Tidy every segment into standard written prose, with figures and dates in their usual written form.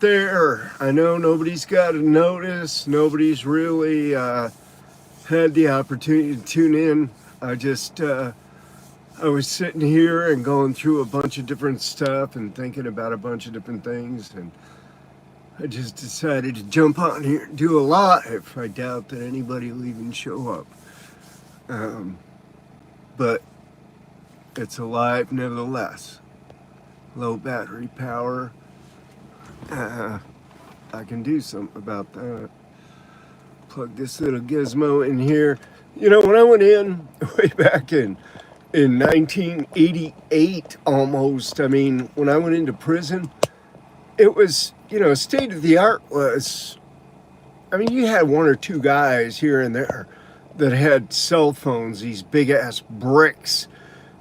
there. I know nobody's got a notice. Nobody's really had the opportunity to tune in. I was sitting here and going through a bunch of different stuff and thinking about a bunch of different things, and I just decided to jump on here and do a live. I doubt that anybody will even show up, um, but it's a live nevertheless. Low battery power. Uh, I can do something about that. Plug this little gizmo in here. You know, when I went in way back in 1988 almost, I mean, when I went into prison, it was, state of the art was, I mean, you had one or two guys here and there that had cell phones, these big ass bricks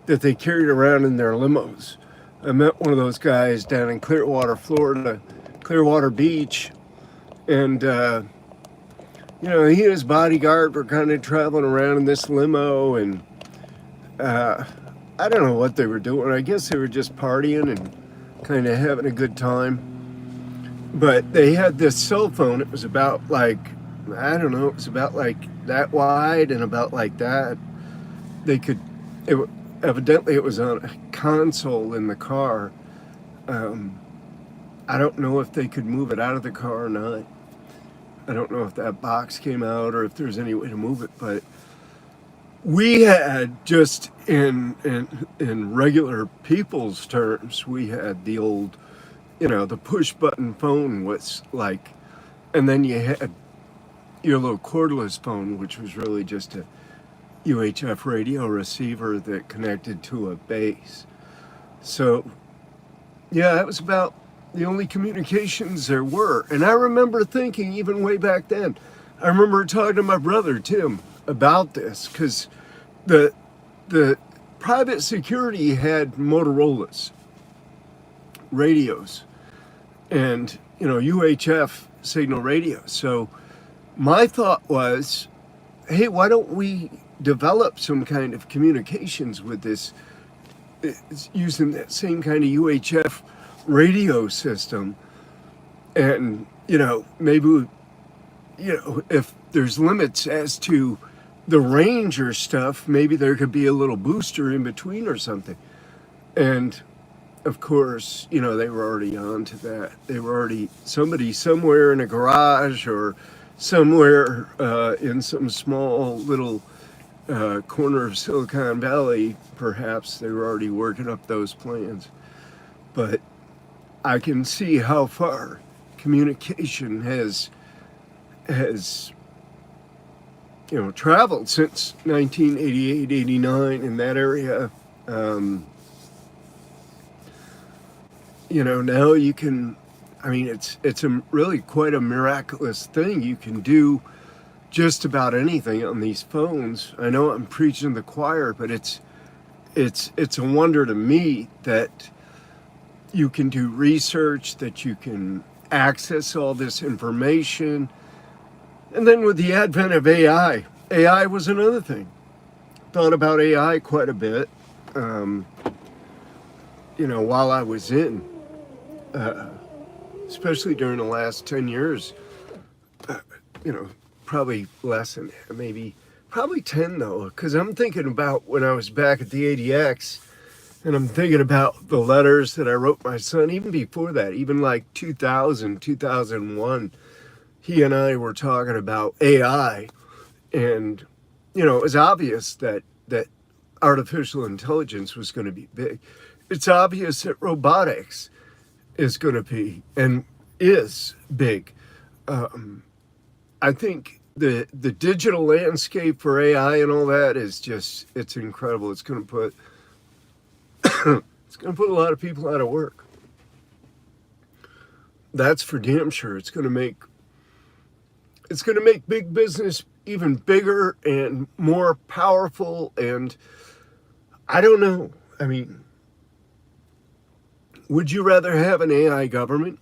that they carried around in their limos. I met one of those guys down in Clearwater, Florida, Clearwater Beach, and he and his bodyguard were kind of traveling around in this limo, and I don't know what they were doing. I guess they were just partying and kind of having a good time. But they had this cell phone. It was about like, I don't know, it was about like that wide and about like that. They could, evidently it was on a console in the car. I don't know if they could move it out of the car or not. I don't know if that box came out or if there's any way to move it, but we had just in regular people's terms, we had the old, the push button phone was like, and then you had your little cordless phone, which was really just a UHF radio receiver that connected to a base. So yeah, that was about the only communications there were. And I remember thinking, even way back then, I remember talking to my brother Tim about this, because the private security had Motorola's radios and UHF signal radios. So my thought was, hey, why don't we develop some kind of communications with this using that same kind of UHF radio system? And maybe if there's limits as to the range or stuff, maybe there could be a little booster in between or something. And of course, they were already on to that. They were already, somebody somewhere in a garage or somewhere in some small little corner of Silicon Valley, perhaps they were already working up those plans. But I can see how far communication has traveled since 1988, 89 in that area. Now you can, I mean, it's a really quite a miraculous thing. You can do just about anything on these phones. I know I'm preaching to the choir, but it's a wonder to me that you can do research, that you can access all this information. And then with the advent of AI was another thing. Thought about AI quite a bit, while I was in, especially during the last 10 years, probably less than maybe, probably 10 though, because I'm thinking about when I was back at the ADX, and I'm thinking about the letters that I wrote my son, even before that, even like 2000, 2001, he and I were talking about AI, and, it was obvious that artificial intelligence was going to be big. It's obvious that robotics is going to be, and is big. I think the digital landscape for AI and all that is just, it's incredible. It's going to put it's going to put a lot of people out of work. That's for damn sure. It's going to make big business even bigger and more powerful. And I don't know. I mean, would you rather have an AI government?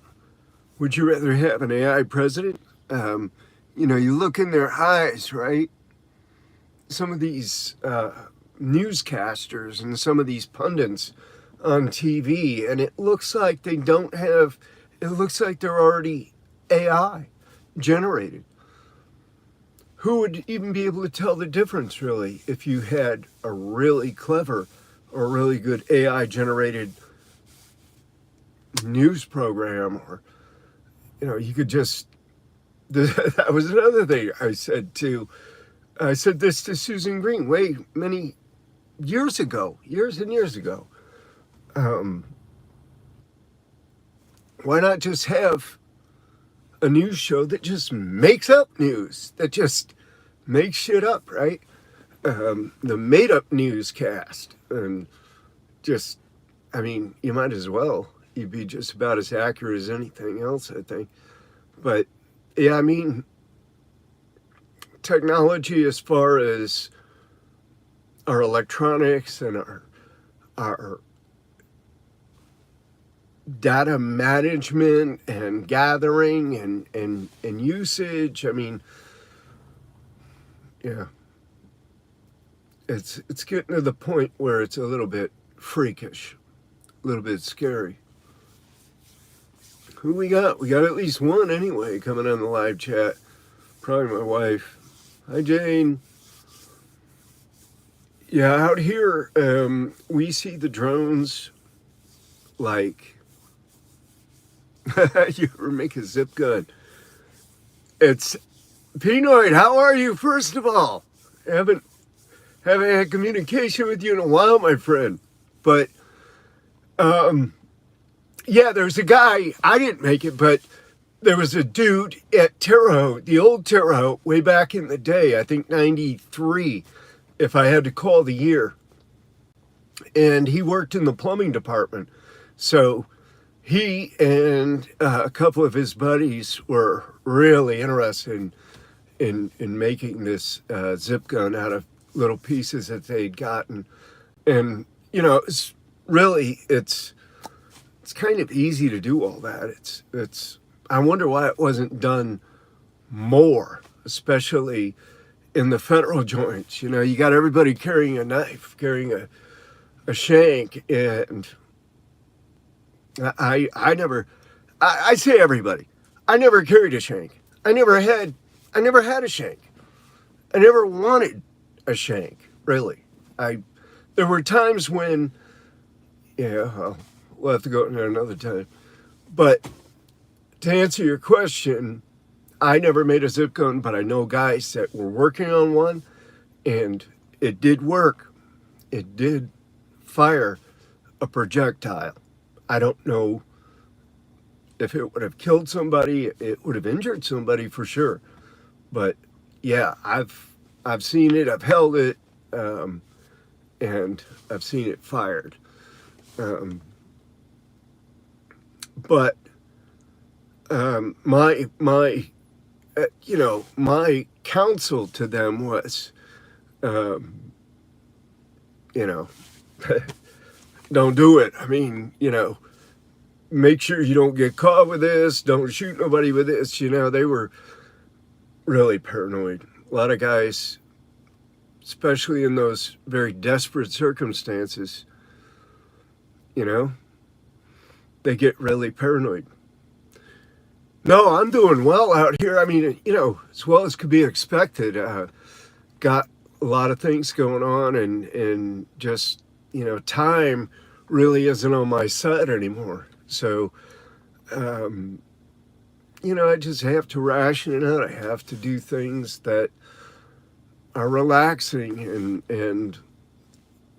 Would you rather have an AI president? You look in their eyes, right? Some of these newscasters and some of these pundits on TV, and it looks like they don't have it looks like they're already AI generated. Who would even be able to tell the difference, really, if you had a really clever or really good AI generated news program? Or, you could just, that was another thing I said too. I said this to Susan Green way many years ago, years and years ago. Why not just have a news show that just makes up news, that just makes shit up, right? The made up newscast. And just, I mean, you might as well. You'd be just about as accurate as anything else, I think. But yeah, I mean, technology as far as our electronics and our data management and gathering and usage. I mean, yeah, it's getting to the point where it's a little bit freakish, a little bit scary. Who we got? We got at least one anyway coming on the live chat. Probably my wife. Hi, Jane. Yeah, out here, we see the drones like, you ever make a zip gun? It's, Pinoid, how are you, first of all? Haven't had communication with you in a while, my friend. But, yeah, there's a guy, I didn't make it, but there was a dude at Terre Haute, the old Terre Haute, way back in the day, I think 93, if I had to call the year. And he worked in the plumbing department. So he and a couple of his buddies were really interested in making this zip gun out of little pieces that they'd gotten. And, it's really, it's kind of easy to do all that. It's I wonder why it wasn't done more, especially in the federal joints. You got everybody carrying a knife, carrying a shank, and I say everybody. I never carried a shank. I never had a shank. I never wanted a shank, really. There were times when, we'll have to go into another time. But to answer your question, I never made a zip gun, but I know guys that were working on one, and it did work. It did fire a projectile. I don't know if it would have killed somebody. It would have injured somebody for sure. But yeah, I've seen it. I've held it, and I've seen it fired. But my my counsel to them was, don't do it. I mean, make sure you don't get caught with this. Don't shoot nobody with this. They were really paranoid. A lot of guys, especially in those very desperate circumstances, they get really paranoid. No, I'm doing well out here. I mean, as well as could be expected. Got a lot of things going on, and just, time really isn't on my side anymore. So, I just have to ration it out. I have to do things that are relaxing, and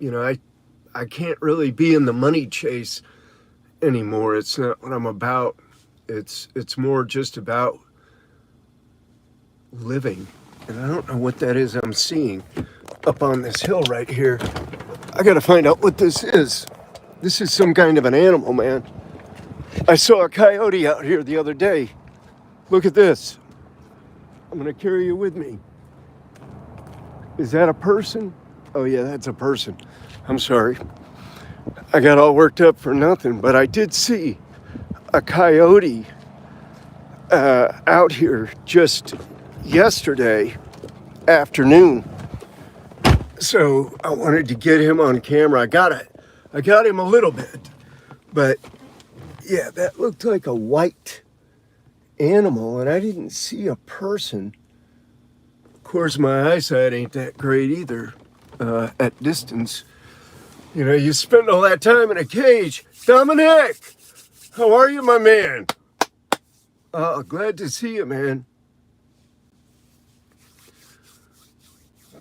I can't really be in the money chase anymore. It's not what I'm about. It's more just about living. And I don't know what that is I'm seeing up on this hill right here. I gotta find out what this is. This is some kind of an animal, man. I saw a coyote out here the other day. Look at this. I'm gonna carry you with me. Is that a person? Oh yeah, that's a person. I'm sorry. I got all worked up for nothing, but I did see a coyote out here just yesterday afternoon. So I wanted to get him on camera. I got him a little bit, but Yeah, that looked like a white animal, and I didn't see a person. Of course, my eyesight ain't that great either at distance. You know, you spend all that time in a cage. Dominic, how are you, my man? Glad to see you, man.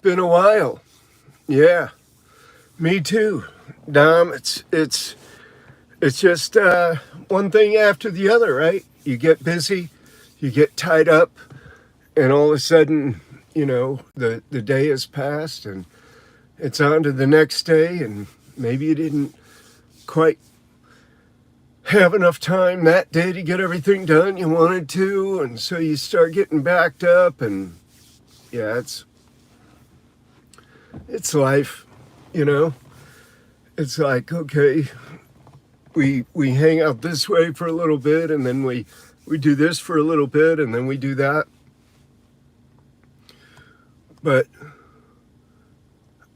Been a while. Yeah, me too. Dom, it's just one thing after the other, right? You get busy, you get tied up, and all of a sudden, you know, the day has passed and it's on to the next day, and maybe you didn't quite have enough time that day to get everything done you wanted to, and so you start getting backed up, and yeah, it's life, you know. It's like, okay, we hang out this way for a little bit, and then we do this for a little bit, and then we do that. But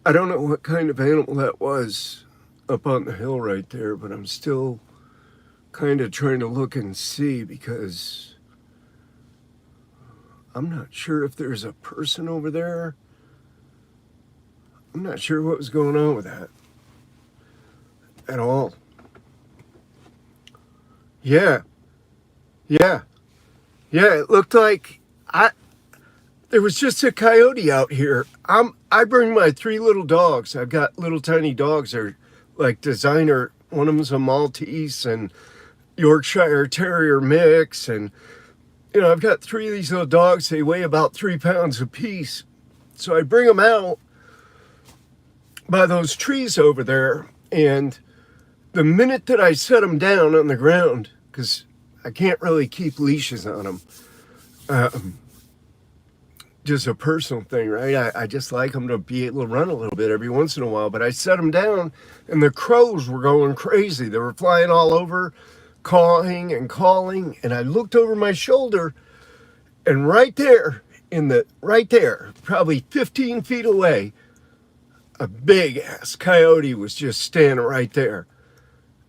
I don't know what kind of animal that was up on the hill right there, but I'm still kind of trying to look and see, because I'm not sure if there's a person over there. I'm not sure what was going on with that at all. Yeah, yeah, yeah. It looked like there was just a coyote out here. I bring my 3 little dogs. I've got little tiny dogs. They're like designer. One of them's a Maltese and Yorkshire Terrier mix, and you know, I've got 3 of these little dogs. They weigh about 3 pounds apiece. So I bring them out by those trees over there, and the minute that I set them down on the ground, because I can't really keep leashes on them, just a personal thing, right? I just like them to be able to run a little bit every once in a while, but I set them down, and the crows were going crazy. They were flying all over, cawing and calling, and I looked over my shoulder, and right there, probably 15 feet away, a big ass coyote was just standing right there.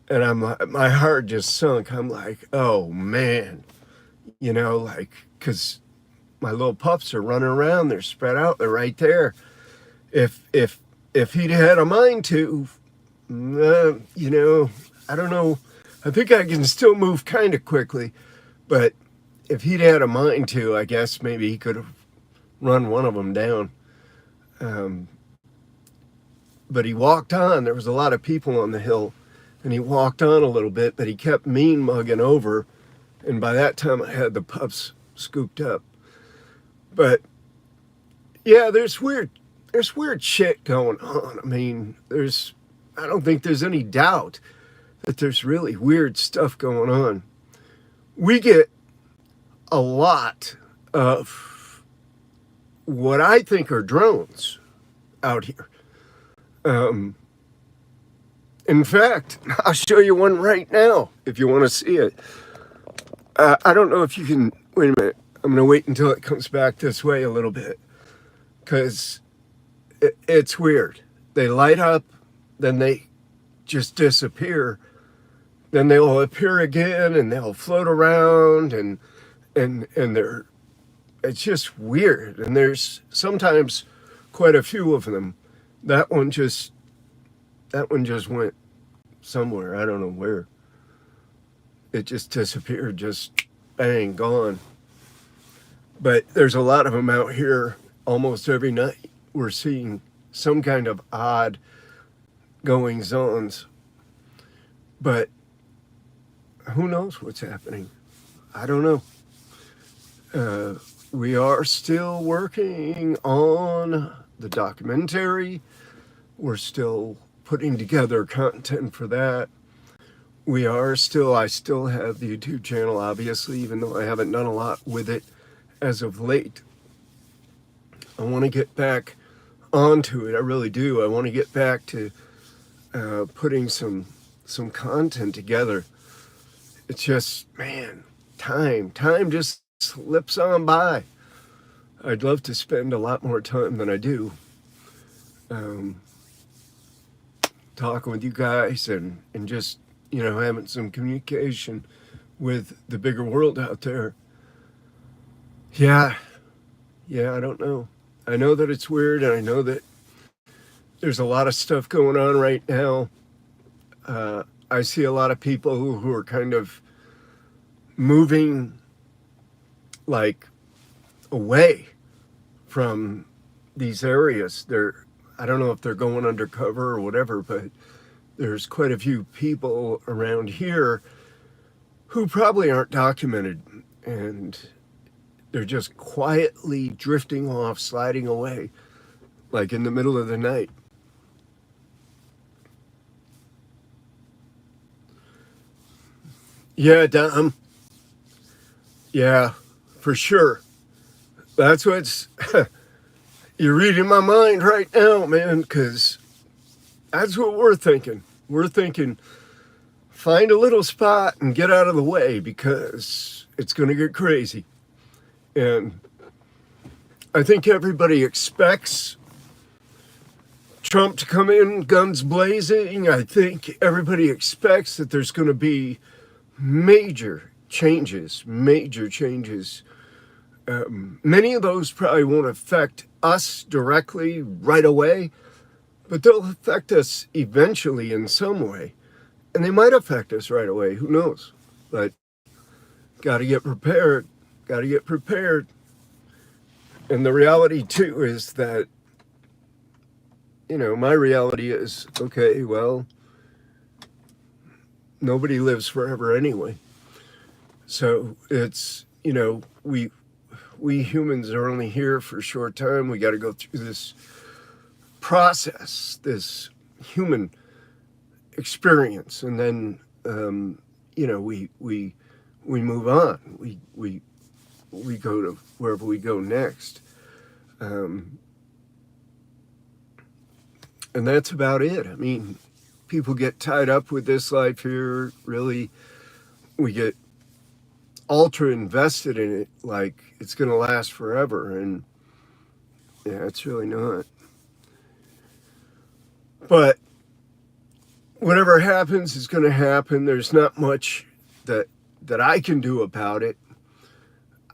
And my heart just sunk. I'm like, oh man, you know, like, cause my little pups are running around. They're spread out. They're right there. If he'd had a mind to, you know, I don't know. I think I can still move kind of quickly, but if he'd had a mind to, I guess maybe he could have run one of them down. But he walked on. There was a lot of people on the hill, and he walked on a little bit, but he kept mean mugging over. And by that time, I had the pups scooped up. But yeah, there's weird shit going on. I mean, I don't think there's any doubt that there's really weird stuff going on. We get a lot of what I think are drones out here. In fact, I'll show you one right now if you want to see it. I don't know if you can. Wait a minute. I'm going to wait until it comes back this way a little bit, because it's weird. They light up, then they just disappear. Then they'll appear again, and they'll float around, and it's just weird. And there's sometimes quite a few of them. That one just went somewhere. I don't know where. It just disappeared, just bang, gone. But there's a lot of them out here almost every night. We're seeing some kind of odd goings-ons. But who knows what's happening? I don't know. We are still working on the documentary. We're still putting together content for that. I still have the YouTube channel, obviously, even though I haven't done a lot with it as of late. I want to get back onto it. I really do. I want to get back to putting some content together. It's just, man, time just slips on by. I'd love to spend a lot more time than I do talking with you guys and just having some communication with the bigger world out there. Yeah, yeah, I don't know. I know that it's weird, and I know that there's a lot of stuff going on right now. I see a lot of people who are kind of moving like away from these areas. I don't know if they're going undercover or whatever, but there's quite a few people around here who probably aren't documented, and they're just quietly drifting off, sliding away, like in the middle of the night. Yeah, Dom. Yeah, for sure. That's what's you're reading my mind right now, man, because that's what we're thinking. We're thinking find a little spot and get out of the way because it's going to get crazy. And I think everybody expects Trump to come in guns blazing. I think everybody expects that there's going to be major changes, major changes. Many of those probably won't affect us directly right away, but they'll affect us eventually in some way. And they might affect us right away, who knows? But got to get prepared, got to get prepared. And the reality too is that, my reality is, okay, well, nobody lives forever anyway. So it's, we humans are only here for a short time. We got to go through this process, this human experience, and then we move on. We go to wherever we go next, and that's about it. I mean, people get tied up with this life here. Really, we get ultra invested in it, like it's going to last forever, and yeah, it's really not. But whatever happens is going to happen. There's not much that I can do about it.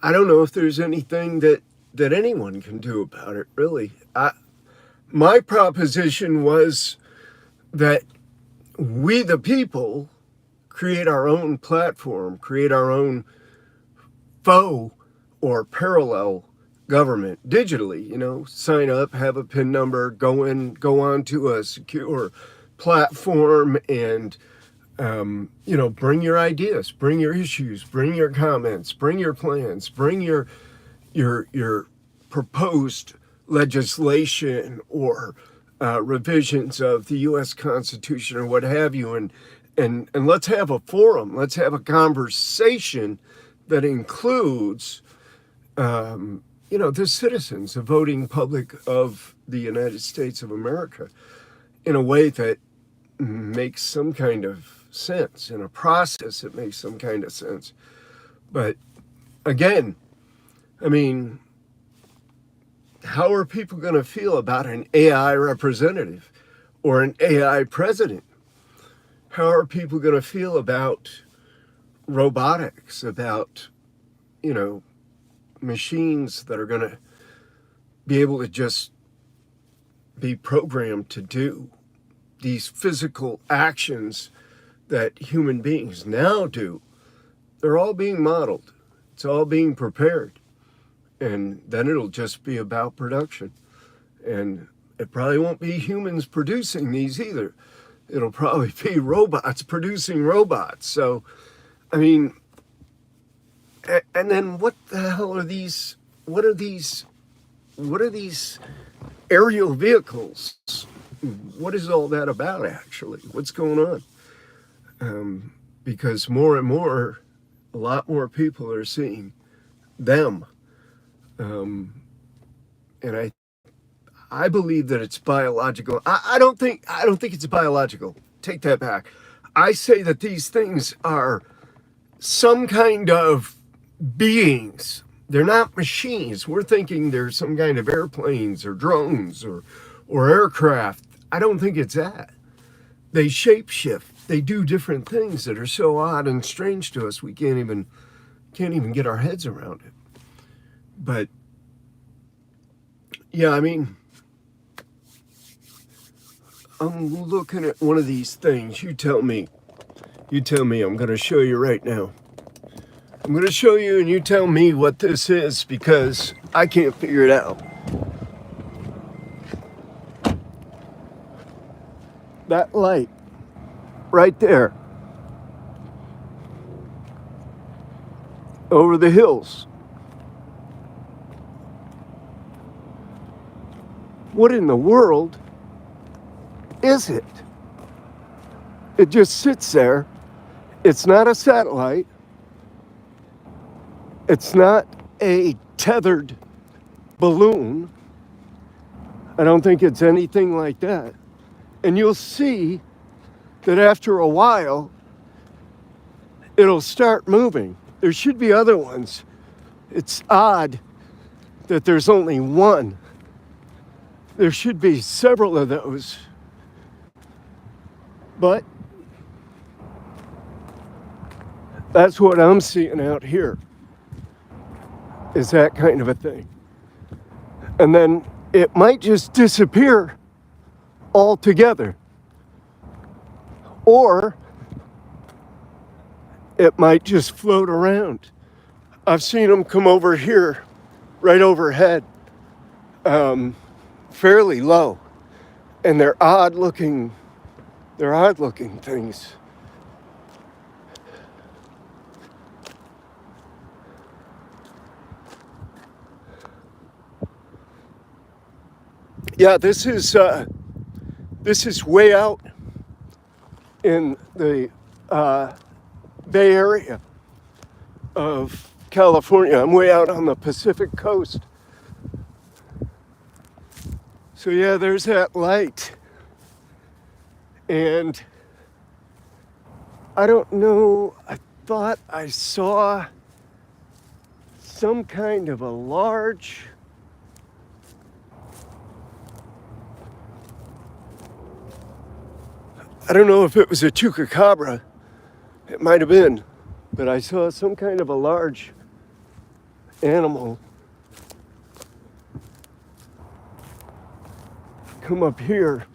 I don't know if there's anything that anyone can do about it, really. My proposition was that we, the people, create our own platform, create our own faux or parallel government digitally. Sign up, have a PIN number, go on to a secure platform, and bring your ideas, bring your issues, bring your comments, bring your plans, bring your proposed legislation or revisions of the U.S. Constitution or what have you, and let's have a forum, let's have a conversation that includes the citizens, the voting public of the United States of America, in a way that makes some kind of sense, in a process that makes some kind of sense. But again, I mean, how are people going to feel about an AI representative or an AI president? How are people going to feel about robotics, about, machines that are going to be able to just be programmed to do these physical actions that human beings now do? They're all being modeled. It's all being prepared. And then it'll just be about production. And it probably won't be humans producing these either. It'll probably be robots producing robots. So, I mean, and then what the hell are these? What are these aerial vehicles? What is all that about, actually? What's going on? Because more and more, a lot more people are seeing them. And I believe that it's biological. I don't think it's biological. Take that back. I say that these things are some kind of beings. They're not machines. We're thinking they're some kind of airplanes or drones or aircraft. I don't think it's that. They shapeshift. they do different things that are so odd and strange to us we can't even get our heads around it. But yeah, I mean, I'm looking at one of these things. You tell me. I'm going to show you right now. I'm going to show you and you tell me what this is, because I can't figure it out. That light right there over the hills. What in the world is it? It just sits there. It's not a satellite. It's not a tethered balloon. I don't think it's anything like that. And you'll see that after a while, it'll start moving. There should be other ones. It's odd that there's only one. There should be several of those. But that's what I'm seeing out here, is that kind of a thing. And then it might just disappear altogether. Or it might just float around. I've seen them come over here, right overhead, fairly low. And they're odd looking things. Yeah, this is way out in the Bay Area of California. I'm way out on the Pacific coast. So yeah, there's that light. And I don't know, I thought I saw some kind of a large I don't know if it was a chupacabra. It might have been, but I saw some kind of a large animal come up here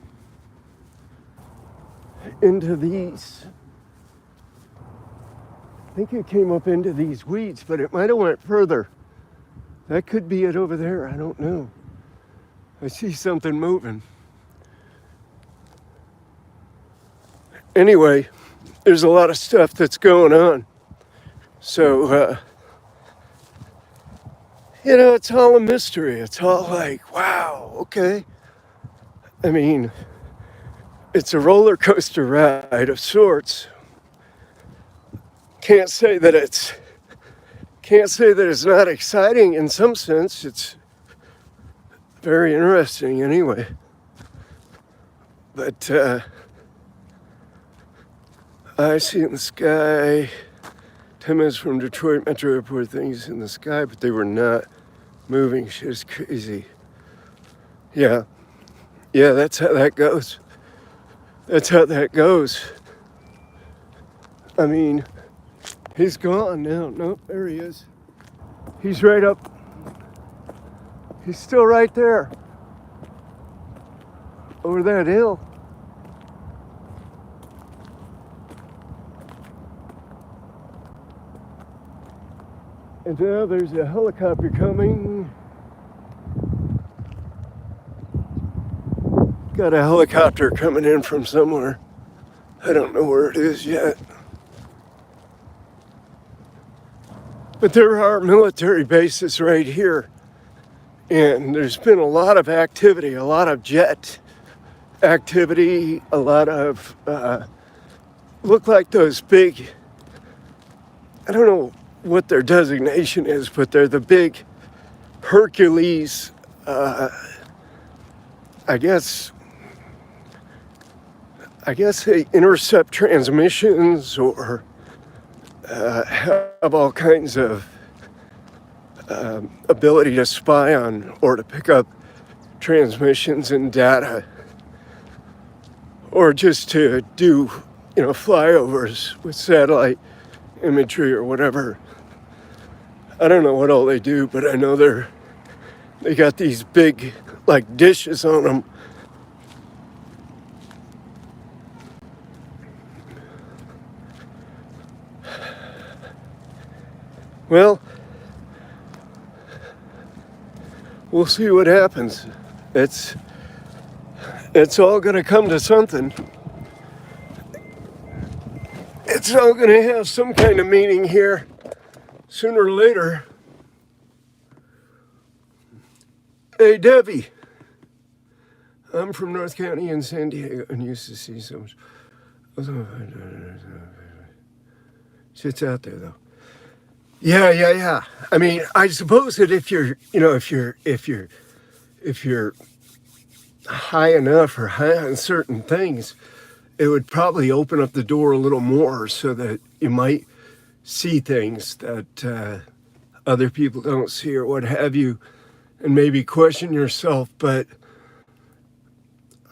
into these. I think it came up into these weeds, but it might have went further. That could be it over there. I don't know. I see something moving. Anyway, there's a lot of stuff that's going on. So, it's all a mystery. It's all like, wow, okay. I mean, it's a roller coaster ride of sorts. Can't say that it's not exciting in some sense. It's very interesting anyway. But I see in the sky, 10 minutes from Detroit Metro Airport, things in the sky, but they were not moving. Shit is crazy. Yeah, that's how that goes. I mean, he's gone now. Nope, there he is. He's right up. He's still right there. Over that hill. And now there's a helicopter coming. Got a helicopter coming in from somewhere. I don't know where it is yet. But there are military bases right here. And there's been a lot of activity, a lot of jet activity, a lot of, look like those big, I don't know what their designation is, but they're the big Hercules, I guess they intercept transmissions or have all kinds of ability to spy on or to pick up transmissions and data, or just to do flyovers with satellite imagery or whatever. I don't know what all they do, but I know they got these big like dishes on them. Well, we'll see what happens. It's all going to come to something. It's all going to have some kind of meaning here sooner or later. Hey, Debbie. I'm from North County in San Diego and used to see some. Shit's out there though. Yeah. I mean, I suppose that if you're high enough or high on certain things, it would probably open up the door a little more so that you might see things that other people don't see or what have you, and maybe question yourself. But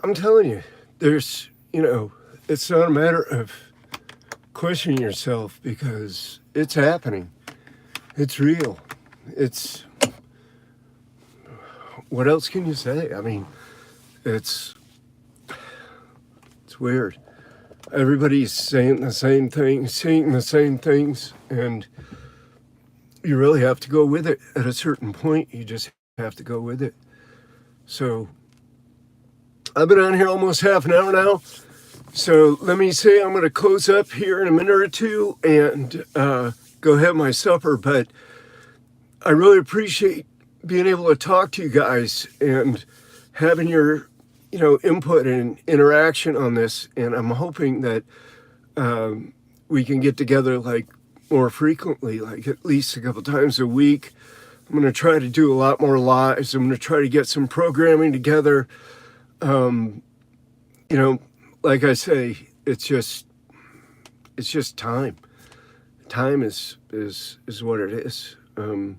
I'm telling you, it's not a matter of questioning yourself because it's happening. It's real. What else can you say? I mean, it's weird. Everybody's saying the same thing, seeing the same things, and you really have to go with it. At a certain point, you just have to go with it. So I've been on here almost half an hour now. So let me say I'm going to close up here in a minute or two and go have my supper. But I really appreciate being able to talk to you guys and having your input and interaction on this. And I'm hoping that we can get together like more frequently, like at least a couple times a week. I'm going to try to do a lot more lives. I'm going to try to get some programming together. Like I say, it's just time. Time is what it is. We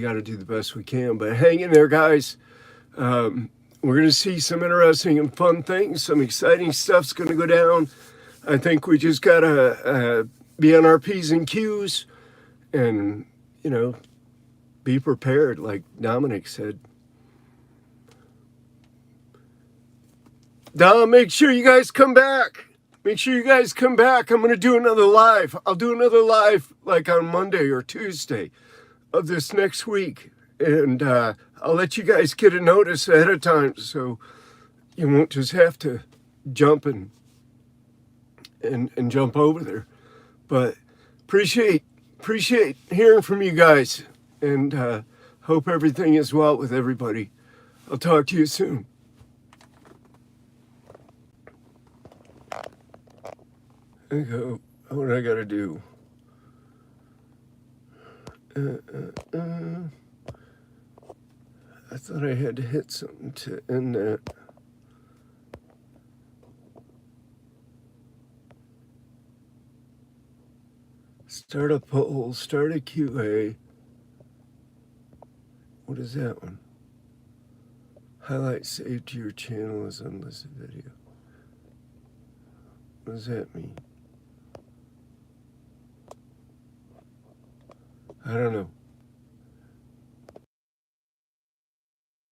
got to do the best we can. But hang in there, guys. We're going to see some interesting and fun things. Some exciting stuff's going to go down. I think we just got to be on our P's and Q's and, be prepared, like Dominic said. Dom, make sure you guys come back. I'm going to do another live. I'll do another live like on Monday or Tuesday of this next week. And I'll let you guys get a notice ahead of time so you won't just have to jump and jump over there. But appreciate hearing from you guys, and hope everything is well with everybody. I'll talk to you soon. What do I gotta do? I thought I had to hit something to end that. Start a poll, start a QA. What is that one? Highlight saved to your channel as unlisted video. What does that mean? I don't know.